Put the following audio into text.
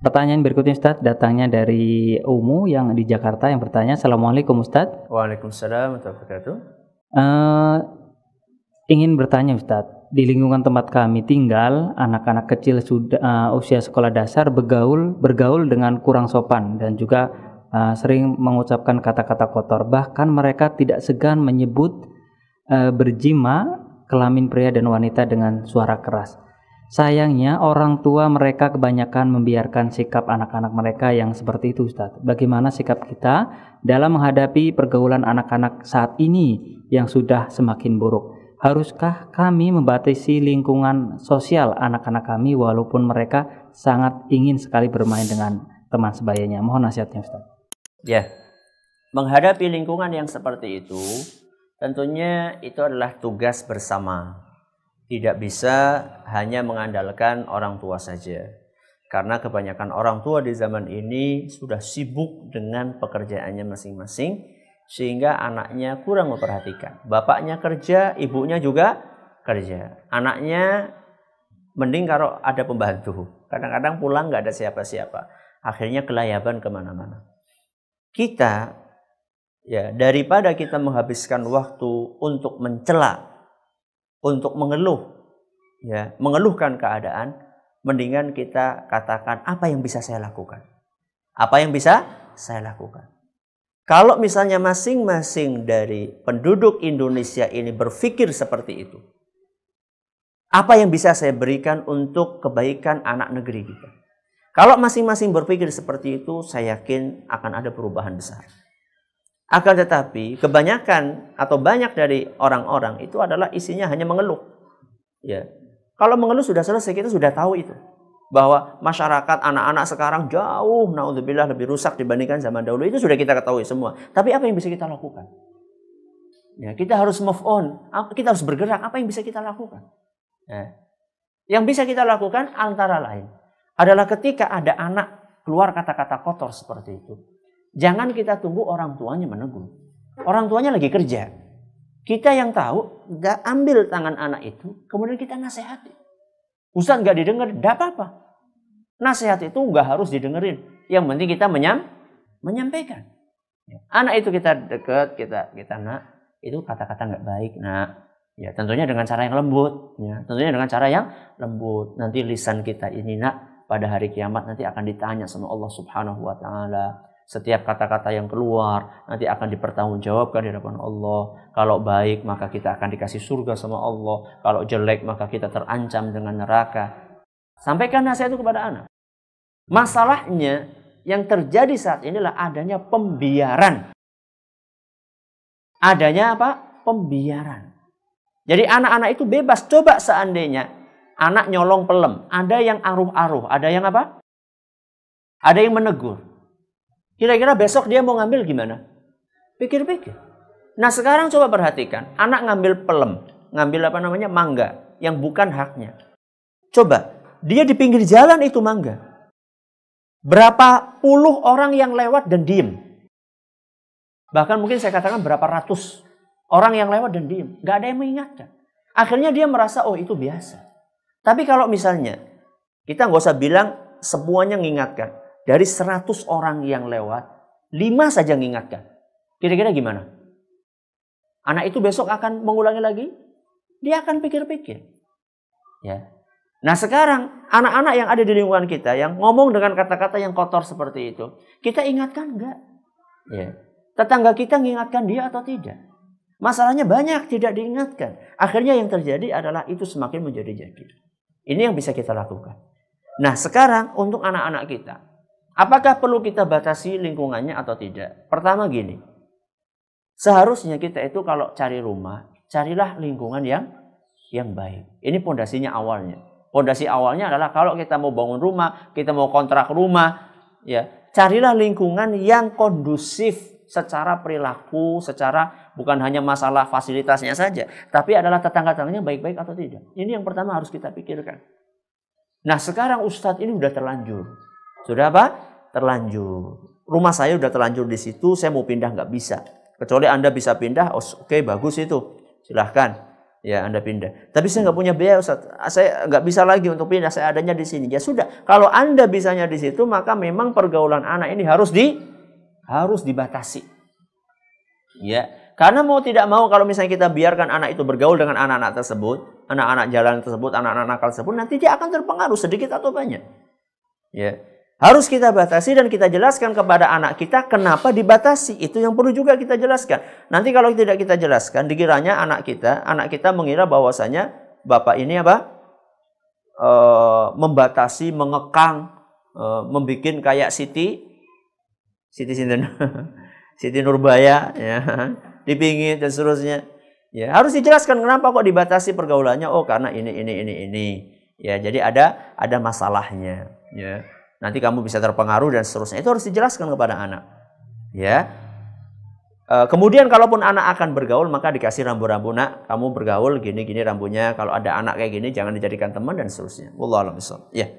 Pertanyaan berikutnya Ustadz datangnya dari Umu yang di Jakarta yang bertanya, Assalamualaikum Ustadz. Waalaikumsalam warahmatullahi wabarakatuh. Ingin bertanya Ustadz, di lingkungan tempat kami tinggal, anak-anak kecil sudah usia sekolah dasar bergaul dengan kurang sopan dan juga sering mengucapkan kata-kata kotor. Bahkan mereka tidak segan menyebut berjima kelamin pria dan wanita dengan suara keras. Sayangnya orang tua mereka kebanyakan membiarkan sikap anak-anak mereka yang seperti itu Ustadz. Bagaimana sikap kita dalam menghadapi pergaulan anak-anak saat ini yang sudah semakin buruk? Haruskah kami membatasi lingkungan sosial anak-anak kami walaupun mereka sangat ingin sekali bermain dengan teman sebayanya? Mohon nasihatnya Ustaz. Ya, menghadapi lingkungan yang seperti itu tentunya itu adalah tugas bersama. Tidak bisa hanya mengandalkan orang tua saja. Karena kebanyakan orang tua di zaman ini sudah sibuk dengan pekerjaannya masing-masing, sehingga anaknya kurang memperhatikan. Bapaknya kerja, ibunya juga kerja. Anaknya mending kalau ada pembantu. Kadang-kadang pulang nggak ada siapa-siapa. Akhirnya kelayaban kemana-mana. Kita, ya daripada kita menghabiskan waktu untuk mencela, untuk mengeluh, ya mengeluhkan keadaan, mendingan kita katakan apa yang bisa saya lakukan. Apa yang bisa saya lakukan. Kalau misalnya masing-masing dari penduduk Indonesia ini berpikir seperti itu, apa yang bisa saya berikan untuk kebaikan anak negeri kita? Kalau masing-masing berpikir seperti itu, saya yakin akan ada perubahan besar. Akan tetapi, kebanyakan atau banyak dari orang-orang itu adalah isinya hanya mengeluh. Ya. Kalau mengeluh sudah selesai, kita sudah tahu itu. Bahwa masyarakat anak-anak sekarang jauh, naudzubillah, lebih rusak dibandingkan zaman dahulu. Itu sudah kita ketahui semua. Tapi apa yang bisa kita lakukan? Ya, kita harus move on. Kita harus bergerak. Apa yang bisa kita lakukan? Ya. Yang bisa kita lakukan antara lain adalah ketika ada anak keluar kata-kata kotor seperti itu. Jangan kita tunggu orang tuanya menegur. Orang tuanya lagi kerja. Kita yang tahu, ambil tangan anak itu, kemudian kita nasihati. Ustaz nggak didengar, tidak apa-apa. Nasihat itu nggak harus didengerin. Yang penting kita menyampaikan. Anak itu kita dekat, kita nak, itu kata-kata nggak baik, nak. Ya tentunya dengan cara yang lembut. Ya, tentunya dengan cara yang lembut. Nanti lisan kita ini nak, pada hari kiamat nanti akan ditanya sama Allah Subhanahu Wa Taala. Setiap kata-kata yang keluar nanti akan dipertanggungjawabkan di hadapan Allah. Kalau baik maka kita akan dikasih surga sama Allah. Kalau jelek maka kita terancam dengan neraka. Sampaikan nasihat itu kepada anak. Masalahnya yang terjadi saat inilah adanya pembiaran. Adanya apa? Pembiaran. Jadi anak-anak itu bebas. Coba seandainya anak nyolong pelem. Ada yang aruh-aruh. Ada yang apa? Ada yang menegur. Kira-kira besok dia mau ngambil gimana? Pikir-pikir. Nah sekarang coba perhatikan. Anak ngambil pelem. Ngambil apa namanya? Mangga. Yang bukan haknya. Coba. Dia di pinggir jalan itu mangga. Berapa puluh orang yang lewat dan diem. Bahkan mungkin saya katakan berapa ratus orang yang lewat dan diem. Gak ada yang mengingatkan. Akhirnya dia merasa oh itu biasa. Tapi kalau misalnya kita nggak usah bilang semuanya mengingatkan. Dari 100 orang yang lewat, 5 saja mengingatkan. Kira-kira gimana? Anak itu besok akan mengulangi lagi? Dia akan pikir-pikir. Ya. Nah sekarang, anak-anak yang ada di lingkungan kita, yang ngomong dengan kata-kata yang kotor seperti itu, kita ingatkan enggak? Ya. Tetangga kita mengingatkan dia atau tidak? Masalahnya banyak tidak diingatkan. Akhirnya yang terjadi adalah itu semakin menjadi-jadi. Ini yang bisa kita lakukan. Nah sekarang, untuk anak-anak kita, apakah perlu kita batasi lingkungannya atau tidak? Pertama gini, seharusnya kita itu kalau cari rumah, carilah lingkungan yang baik. Ini pondasinya awalnya. Pondasi awalnya adalah kalau kita mau bangun rumah, kita mau kontrak rumah, ya carilah lingkungan yang kondusif secara perilaku, secara bukan hanya masalah fasilitasnya saja, tapi adalah tetangga-tetangganya baik-baik atau tidak. Ini yang pertama harus kita pikirkan. Nah sekarang Ustadz ini udah terlanjur. Sudah apa? Terlanjur. Rumah saya udah terlanjur di situ, saya mau pindah nggak bisa. Kecuali Anda bisa pindah, oke bagus itu. Silahkan. Ya, Anda pindah. Tapi saya nggak punya biaya, Ustaz. Saya nggak bisa lagi untuk pindah, saya adanya di sini. Ya sudah, kalau Anda bisanya di situ, maka memang pergaulan anak ini harus dibatasi. Ya, karena mau tidak mau kalau misalnya kita biarkan anak itu bergaul dengan anak-anak tersebut, anak-anak jalan tersebut, anak-anak nakal tersebut, nanti dia akan terpengaruh sedikit atau banyak. Ya. Harus kita batasi dan kita jelaskan kepada anak kita kenapa dibatasi. Itu yang perlu juga kita jelaskan. Nanti kalau tidak kita jelaskan, dikiranya anak kita mengira bahwasanya bapak ini membatasi, mengekang, membuat kayak Siti Nurbaya, ya, dipingit dan seterusnya. Ya, harus dijelaskan kenapa kok dibatasi pergaulannya. Oh, karena ini. Ya, jadi ada masalahnya. Ya. Nanti kamu bisa terpengaruh dan seterusnya. Itu harus dijelaskan kepada anak. Ya. Kemudian kalaupun anak akan bergaul, maka dikasih rambu-rambu. Nak, kamu bergaul gini-gini rambunya. Kalau ada anak kayak gini, jangan dijadikan teman dan seterusnya. Wallahu a'lam bishawab. Ya.